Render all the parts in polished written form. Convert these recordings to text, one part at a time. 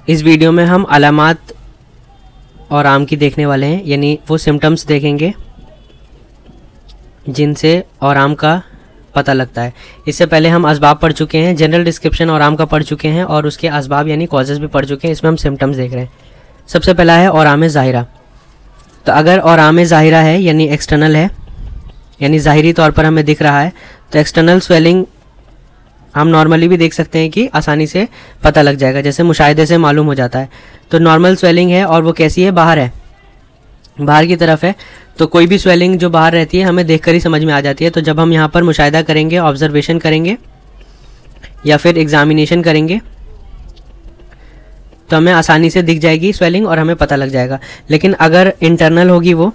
इस वीडियो में हम अलामात और आम की देखने वाले हैं, यानी वो सिम्टम्स देखेंगे जिनसे और आम का पता लगता है। इससे पहले हम असबाब पढ़ चुके हैं, जनरल डिस्क्रिप्शन और आम का पढ़ चुके हैं और उसके असबाब यानी कॉजेज़ भी पढ़ चुके हैं। इसमें हम सिम्टम्स देख रहे हैं। सबसे पहला है और आम ज़ाहिरा। तो अगर और आम ज़ाहिरा है यानी एक्सटर्नल है, यानी ज़ाहिरी तौर पर हमें दिख रहा है, तो एक्सटर्नल स्वेलिंग हम नॉर्मली भी देख सकते हैं कि आसानी से पता लग जाएगा, जैसे मुशाहिदे से मालूम हो जाता है। तो नॉर्मल स्वेलिंग है और वो कैसी है, बाहर है, बाहर की तरफ है। तो कोई भी स्वेलिंग जो बाहर रहती है हमें देखकर ही समझ में आ जाती है। तो जब हम यहाँ पर मुशाहिदा करेंगे, ऑब्जर्वेशन करेंगे या फिर एग्जामिनेशन करेंगे तो हमें आसानी से दिख जाएगी स्वेलिंग और हमें पता लग जाएगा। लेकिन अगर इंटरनल होगी वो,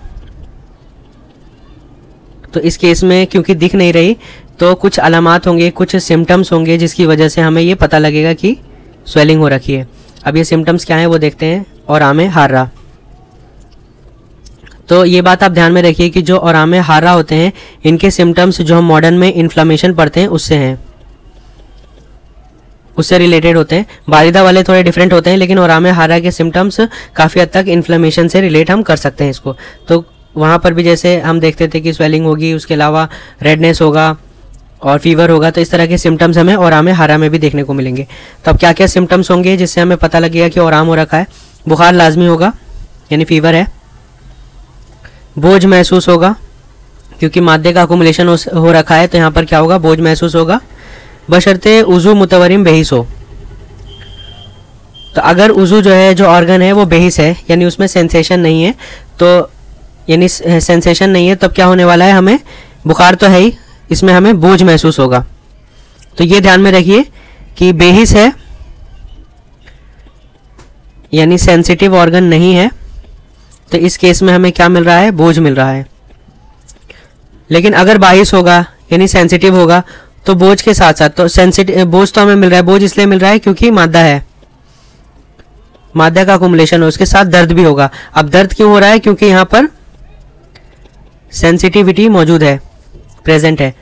तो इस केस में क्योंकि दिख नहीं रही तो कुछ अलामात होंगे, कुछ सिम्टम्स होंगे जिसकी वजह से हमें ये पता लगेगा कि स्वेलिंग हो रखी है। अब ये सिम्टम्स क्या हैं वो देखते हैं। और आमे हार्रा। तो ये बात आप ध्यान में रखिए कि जो और आमे हार्रा होते हैं इनके सिम्टम्स जो हम मॉडर्न में इन्फ्लामेशन पढ़ते हैं उससे हैं, उससे रिलेटेड होते हैं। बारिदा वाले थोड़े डिफरेंट होते हैं, लेकिन और आमे हार्रा के सिम्टम्स काफ़ी हद तक इन्फ्लामेशन से रिलेट हम कर सकते हैं इसको। तो वहाँ पर भी जैसे हम देखते थे कि स्वेलिंग होगी, उसके अलावा रेडनेस होगा और फीवर होगा, तो इस तरह के सिम्टम्स हमें और आमे हार्रा में भी देखने को मिलेंगे। तो अब क्या क्या सिम्टम्स होंगे जिससे हमें पता लगेगा कि और आम हो रखा है। बुखार लाजमी होगा यानी फीवर है। बोझ महसूस होगा क्योंकि मादे का अकुमुलेशन हो रखा है, तो यहाँ पर क्या होगा, बोझ महसूस होगा। बशर्ते उज़ू मुतवरिम बेहिस हो। तो अगर उज़ू जो है, जो ऑर्गन है वो बेहिस है यानी उसमें सेंसेशन नहीं है, तो यानी सेंसेशन नहीं है, तब क्या होने वाला है, हमें बुखार तो है ही, इसमें हमें बोझ महसूस होगा। तो ये ध्यान में रखिए कि बेहिस है यानी सेंसिटिव ऑर्गन नहीं है, तो इस केस में हमें क्या मिल रहा है, बोझ मिल रहा है। लेकिन अगर बाहिस होगा यानी सेंसिटिव होगा तो बोझ के साथ साथ, तो सेंसिटिव बोझ तो हमें मिल रहा है, बोझ इसलिए मिल रहा है क्योंकि मादा है, मादा का अकुमुलेशन है, उसके साथ दर्द भी होगा। अब दर्द क्यों हो रहा है, क्योंकि यहाँ पर सेंसिटिविटी मौजूद है, प्रेजेंट है,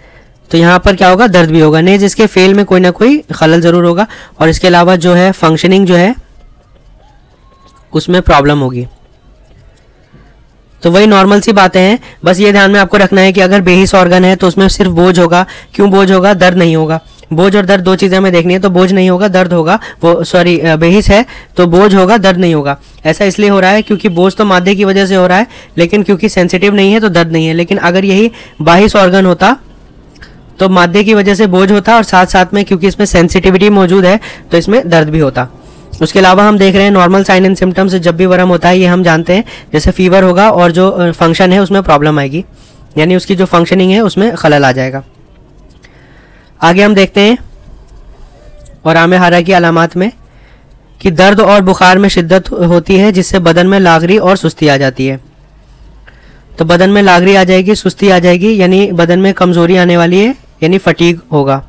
तो यहाँ पर क्या होगा, दर्द भी होगा। नेज़ इसके फेल में कोई ना कोई खलल ज़रूर होगा और इसके अलावा जो है फंक्शनिंग जो है उसमें प्रॉब्लम होगी। तो वही नॉर्मल सी बातें हैं, बस ये ध्यान में आपको रखना है कि अगर बेहिस ऑर्गन है तो उसमें सिर्फ बोझ होगा। क्यों बोझ होगा, दर्द नहीं होगा। बोझ और दर्द दो चीज़ें हमें देखनी है, तो बोझ नहीं होगा, दर्द होगा। वो सॉरी, बेहिस है तो बोझ होगा, दर्द नहीं होगा। ऐसा इसलिए हो रहा है क्योंकि बोझ तो मादे की वजह से हो रहा है, लेकिन क्योंकि सेंसिटिव नहीं है तो दर्द नहीं है। लेकिन अगर यही बाहिस ऑर्गन होता तो मादे की वजह से बोझ होता और साथ साथ में क्योंकि इसमें सेंसिटिविटी मौजूद है तो इसमें दर्द भी होता। उसके अलावा हम देख रहे हैं नॉर्मल साइन एंड सिम्टम्स, जब भी वर्म होता है ये हम जानते हैं, जैसे फीवर होगा और जो फंक्शन है उसमें प्रॉब्लम आएगी, यानी उसकी जो फंक्शनिंग है उसमें खलल आ जाएगा। आगे हम देखते हैं और आमे हार्रा की अलामात में कि दर्द और बुखार में शिद्दत होती है जिससे बदन में लागरी और सुस्ती आ जाती है। तो बदन में लागरी आ जाएगी, सुस्ती आ जाएगी, यानी बदन में कमजोरी आने वाली है, यानी फटीग होगा।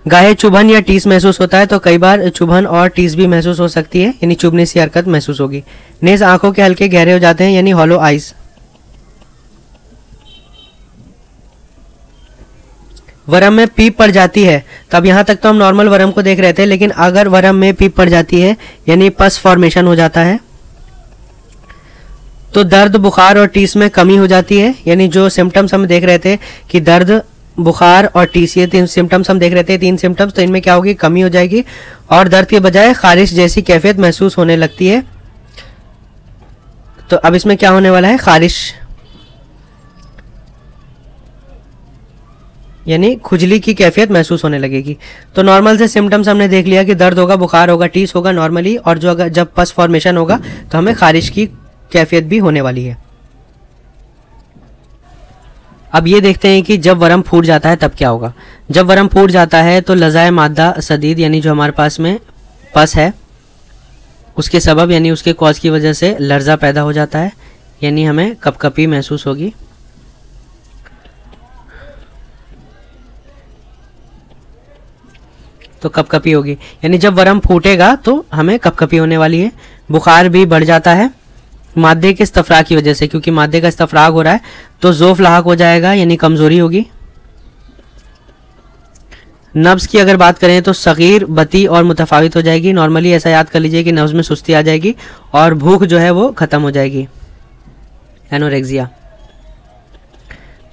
गाहे चुभन या टीस महसूस होता है, तो कई बार चुभन और टीस भी महसूस हो सकती है, यानी चुभने सी हरकत महसूस होगी। नेज़ आंखों के हल्के गहरे हो जाते हैं यानी हॉलो आइज। वरम में पीप पड़ जाती है, तो अब यहाँ तक तो हम नॉर्मल वरम को देख रहे थे, लेकिन अगर वरम में पीप पड़ जाती है यानी पस फॉर्मेशन हो जाता है, तो दर्द, बुखार और टीस में कमी हो जाती है। यानी जो सिम्टम्स हम देख रहे थे कि दर्द, बुखार और टीस, ये तीन सिम्टम्स हम देख रहे थे, तीन सिम्टम्स, तो इनमें क्या होगी, कमी हो जाएगी और दर्द के बजाय खारिश जैसी कैफियत महसूस होने लगती है। तो अब इसमें क्या होने वाला है, खारिश यानी खुजली की कैफियत महसूस होने लगेगी। तो नॉर्मल से सिम्टम्स हमने देख लिया कि दर्द होगा, बुखार होगा, टीस होगा नॉर्मली, और जो अगर जब पस फॉर्मेशन होगा तो हमें खारिश की कैफियत भी होने वाली है। अब ये देखते हैं कि जब वरम फूट जाता है तब क्या होगा। जब वरम फूट जाता है तो लज़ाए मादा सदीद यानी जो हमारे पास में पस है उसके सबब यानी उसके कॉज की वजह से लर्जा पैदा हो जाता है, यानी हमें कपकपी महसूस होगी। तो कपकपी होगी, यानी जब वरम फूटेगा तो हमें कपकपी होने वाली है। बुखार भी बढ़ जाता है मादे के इस्तफराग की वजह से, क्योंकि मादे का इस्तफराग हो रहा है तो ज़ोफ़ लाहक हो जाएगा यानी कमज़ोरी होगी। नब्ज़ की अगर बात करें तो सगीर, बती और मुतफावित हो जाएगी। नॉर्मली ऐसा याद कर लीजिए कि नब्ज़ में सुस्ती आ जाएगी और भूख जो है वो ख़त्म हो जाएगी, एनोरेक्सिया।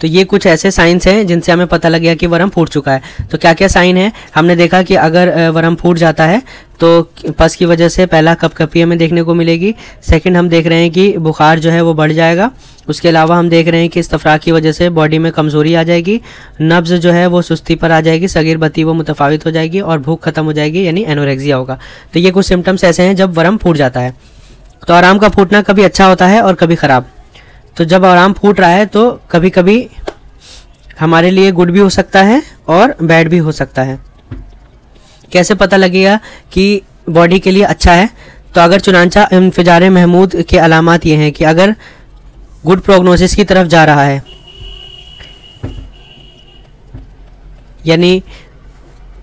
तो ये कुछ ऐसे साइंस हैं जिनसे हमें पता लग गया कि वर्म फूट चुका है। तो क्या क्या साइन है? हमने देखा कि अगर वर्म फूट जाता है तो पस की वजह से पहला कपकपी हमें देखने को मिलेगी। सेकंड, हम देख रहे हैं कि बुखार जो है वो बढ़ जाएगा। उसके अलावा हम देख रहे हैं कि इस्तफराग की वजह से बॉडी में कमज़ोरी आ जाएगी, नब्ज़ जो है वो सुस्ती पर आ जाएगी, सगीर बती वो मुतफावित हो जाएगी और भूख ख़त्म हो जाएगी, यानी एनोरेक्सिया होगा। तो ये कुछ सिम्टम्स ऐसे हैं जब वर्म फूट जाता है। तो आराम का फूटना कभी अच्छा होता है और कभी ख़राब। तो जब आराम फूट रहा है तो कभी कभी हमारे लिए गुड भी हो सकता है और बैड भी हो सकता है। कैसे पता लगेगा कि बॉडी के लिए अच्छा है? तो अगर चुनांचा इंफिजारे महमूद के अलामात ये हैं कि अगर गुड प्रोग्नोसिस की तरफ जा रहा है, यानी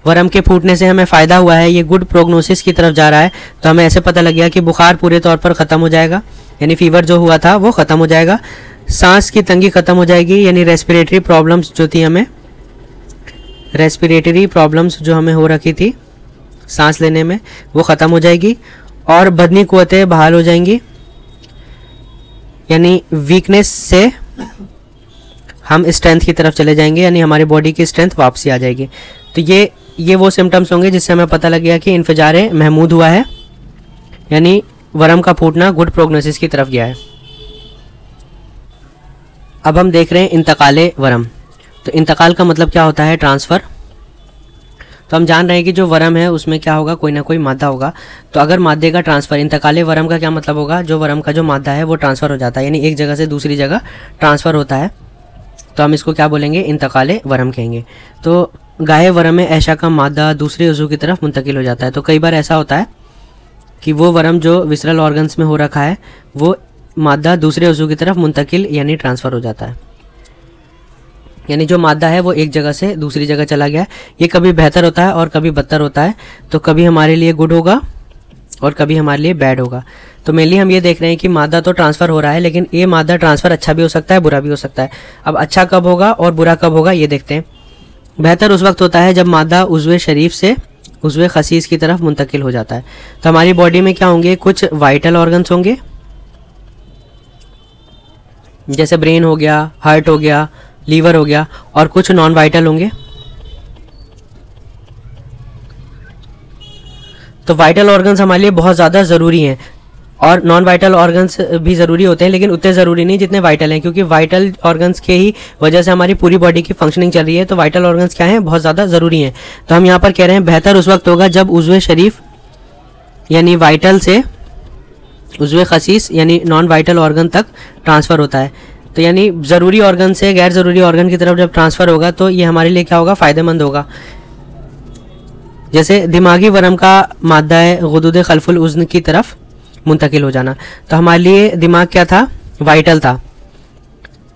वर्म के फूटने से हमें फ़ायदा हुआ है, ये गुड प्रोग्नोसिस की तरफ जा रहा है, तो हमें ऐसे पता लग गया कि बुखार पूरे तौर पर ख़त्म हो जाएगा, यानी फीवर जो हुआ था वो ख़त्म हो जाएगा। सांस की तंगी ख़त्म हो जाएगी, यानी रेस्पिरेटरी प्रॉब्लम्स जो थी हमें, रेस्पिरेटरी प्रॉब्लम्स जो हमें हो रखी थी सांस लेने में, वो ख़त्म हो जाएगी। और बदनी क़ुव्वतें बहाल हो जाएंगी, यानी वीकनेस से हम स्ट्रेंथ की तरफ चले जाएंगे, यानी हमारी बॉडी की स्ट्रेंथ वापसी आ जाएगी। तो ये वो सिम्टम्स होंगे जिससे हमें पता लग गया कि इंफिजारे महमूद हुआ है, यानी वर्म का फूटना गुड प्रोग्नोसिस की तरफ गया है। अब हम देख रहे हैं इंतकाले वर्म। तो इंतकाल का मतलब क्या होता है? ट्रांसफ़र। तो हम जान रहे हैं कि जो वर्म है उसमें क्या होगा, कोई ना कोई मादा होगा। तो अगर मादे का ट्रांसफ़र, इंतकाले वर्म का क्या मतलब होगा? जो वर्म का जो मादा है वो ट्रांसफ़र हो जाता है, यानी एक जगह से दूसरी जगह ट्रांसफ़र होता है। तो हम इसको क्या बोलेंगे? इंतकाले वर्म कहेंगे। तो गाय वर्म में ऐशा का मादा दूसरे उज़ू की तरफ मुंतकिल हो जाता है। तो कई बार ऐसा होता है कि वो वर्म जो विसरल ऑर्गन्स में हो रखा है वो मादा दूसरे उज़ू की तरफ मुंतकिल यानी ट्रांसफ़र हो जाता है, यानी जो मादा है वो एक जगह से दूसरी जगह चला गया। ये कभी बेहतर होता है और कभी बदतर होता है। तो कभी हमारे लिए गुड होगा और कभी हमारे लिए बैड होगा। तो मेनली हम ये देख रहे हैं कि मादा तो ट्रांसफ़र हो रहा है, लेकिन ये मादा ट्रांसफ़र अच्छा भी हो सकता है, बुरा भी हो सकता है। अब अच्छा कब होगा और बुरा कब होगा ये देखते हैं। बेहतर उस वक्त होता है जब मादा उज़्वे शरीफ से उज़्वे खसीस की तरफ मुंतकिल हो जाता है। तो हमारी बॉडी में क्या होंगे? कुछ वाइटल ऑर्गन्स होंगे, जैसे ब्रेन हो गया, हार्ट हो गया, लीवर हो गया, और कुछ नॉन वाइटल होंगे। तो वाइटल ऑर्गन्स हमारे लिए बहुत ज़्यादा ज़रूरी हैं और नॉन वाइटल ऑर्गन्स भी ज़रूरी होते हैं, लेकिन उतने ज़रूरी नहीं जितने वाइटल हैं, क्योंकि वाइटल ऑर्गन्स के ही वजह से हमारी पूरी बॉडी की फंक्शनिंग चल रही है। तो वाइटल ऑर्गन्स क्या हैं? बहुत ज़्यादा ज़रूरी हैं। तो हम यहाँ पर कह रहे हैं बेहतर उस वक्त होगा जब उज़्वे शरीफ यानी वाइटल से उज़्वे खसीस यानी नॉन वाइटल ऑर्गन तक ट्रांसफ़र होता है। तो यानी ज़रूरी ऑर्गन से गैर ज़रूरी ऑर्गन की तरफ जब ट्रांसफ़र होगा तो ये हमारे लिए क्या होगा? फ़ायदेमंद होगा। जैसे दिमागी वर्म का मादा है गुदूद खल्फुल उज़्न की तरफ मुंतकिल हो जाना। तो हमारे लिए दिमाग क्या था? वाइटल था।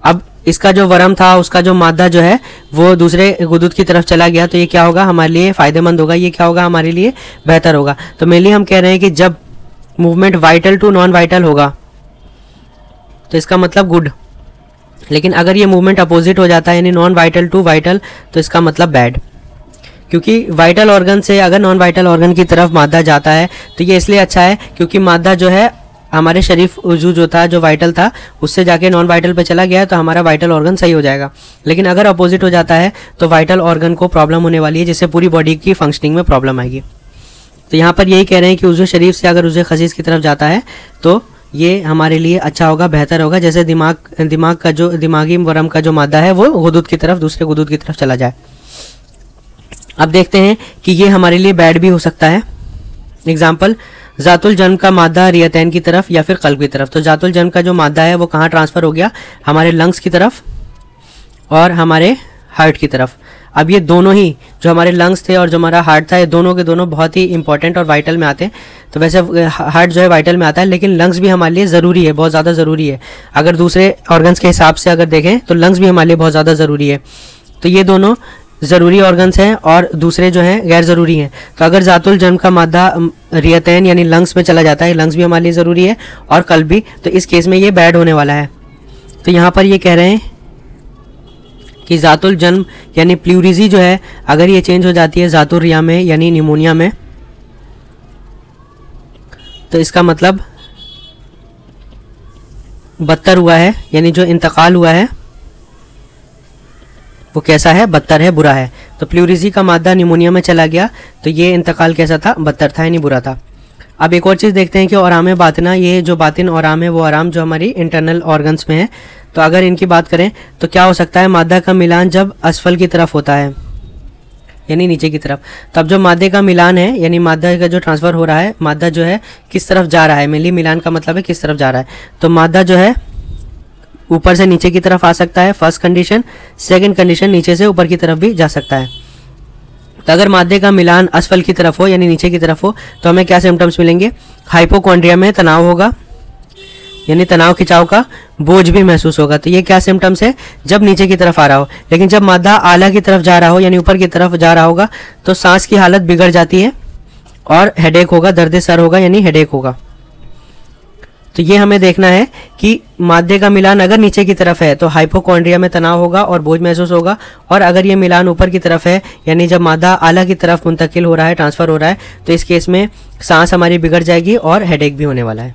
अब इसका जो वर्म था उसका जो मादा जो है वो दूसरे गुदूद की तरफ चला गया, तो ये क्या होगा? हमारे लिए फ़ायदेमंद होगा। ये क्या होगा? हमारे लिए बेहतर होगा। तो मेनली हम कह रहे हैं कि जब movement vital to non vital होगा तो इसका मतलब गुड, लेकिन अगर ये मूवमेंट अपोजिट हो जाता है यानी नॉन वाइटल टू वाइटल तो इसका मतलब बैड, क्योंकि वाइटल ऑर्गन से अगर नॉन वाइटल ऑर्गन की तरफ मादा जाता है तो ये इसलिए अच्छा है क्योंकि मादा जो है हमारे शरीफ उज़ू जो था, जो वाइटल था, उससे जाके नॉन वाइटल पे चला गया तो हमारा वाइटल ऑर्गन सही हो जाएगा। लेकिन अगर अपोजिट हो जाता है तो वाइटल ऑर्गन को प्रॉब्लम होने वाली है, जिससे पूरी बॉडी की फंक्शनिंग में प्रॉब्लम आएगी। तो यहाँ पर यही कह रहे हैं कि उज़्वे शरीफ से अगर उज़्वे खसीस की तरफ जाता है तो ये हमारे लिए अच्छा होगा, बेहतर होगा। जैसे दिमाग का जो दिमागी वर्म का जो मादा है वो गुदूद की तरफ, दूसरे गुदूद की तरफ चला जाए। अब देखते हैं कि ये हमारे लिए बैड भी हो सकता है। एग्जाम्पल, ज़ातुल जन्म का मादा रियतैन की तरफ या फिर कल्ब की तरफ। तो ज़ातुल जन्म का जो मादा है वो कहाँ ट्रांसफ़र हो गया? हमारे लंग्स की तरफ और हमारे हार्ट की तरफ। अब ये दोनों ही, जो हमारे लंग्स थे और जो हमारा हार्ट था, ये दोनों के दोनों बहुत ही इंपॉर्टेंट और वाइटल में आते हैं। तो वैसे हार्ट जो है वाइटल में आता है, लेकिन लंग्स भी हमारे लिए ज़रूरी है, बहुत ज़्यादा ज़रूरी है। अगर दूसरे ऑर्गन्स के हिसाब से अगर देखें तो लंग्स भी हमारे लिए बहुत ज़्यादा ज़रूरी है। तो ये दोनों ज़रूरी ऑर्गन्स हैं और दूसरे जो हैं गैर ज़रूरी हैं। तो अगर ज़ातुल जन्म का मादा रियतैन यानी लंग्स में चला जाता है, लंग्स भी हमारे लिए ज़रूरी है और कल्ब भी, तो इस केस में ये बैड होने वाला है। तो यहाँ पर ये कह रहे हैं कि ज़ातुल जन्म यानी प्लूरिजी जो है अगर ये चेंज हो जाती है ज़ातुल रिया में यानी निमोनिया में, तो इसका मतलब बदतर हुआ है, यानी जो इंतकाल हुआ है वो कैसा है, बदतर है, बुरा है। तो प्लूरिजी का मादा निमोनिया में चला गया तो ये इंतकाल कैसा था, बदतर था यानी बुरा था। अब एक और चीज़ देखते हैं कि औराम बातिना, ये जो बातिन औराम है वो आराम जो हमारी इंटरनल ऑर्गन्स में है, तो अगर इनकी बात करें तो क्या हो सकता है, मादा का मिलान जब असफल की तरफ होता है यानी नीचे की तरफ, तब जो मादे का मिलान है यानी मादा का जो ट्रांसफ़र हो रहा है, मादा जो है किस तरफ जा रहा है, मेनली मिलान का मतलब है किस तरफ जा रहा है, तो मादा जो है ऊपर से नीचे की तरफ आ सकता है, फर्स्ट कंडीशन। सेकंड कंडीशन, नीचे से ऊपर की तरफ भी जा सकता है। तो अगर मादे का मिलान असफल की तरफ हो यानी नीचे की तरफ हो तो हमें क्या सिम्टम्स मिलेंगे, हाइपोकॉन्ड्रिया में तनाव होगा यानी तनाव खिंचाव का बोझ भी महसूस होगा। तो ये क्या सिम्टम्स है, जब नीचे की तरफ आ रहा हो। लेकिन जब मादा आला की तरफ जा रहा हो यानी ऊपर की तरफ जा रहा होगा तो सांस की हालत बिगड़ जाती है और हेडेक होगा, दर्द सर होगा यानी हेडेक होगा। तो ये हमें देखना है कि मादे का मिलान अगर नीचे की तरफ है तो हाइपोकॉन्ड्रिया में तनाव होगा और बोझ महसूस होगा, और अगर ये मिलान ऊपर की तरफ है यानी जब मादा आला की तरफ मुंतकिल हो रहा है, ट्रांसफ़र हो रहा है, तो इस केस में सांस हमारी बिगड़ जाएगी और हेडेक भी होने वाला है।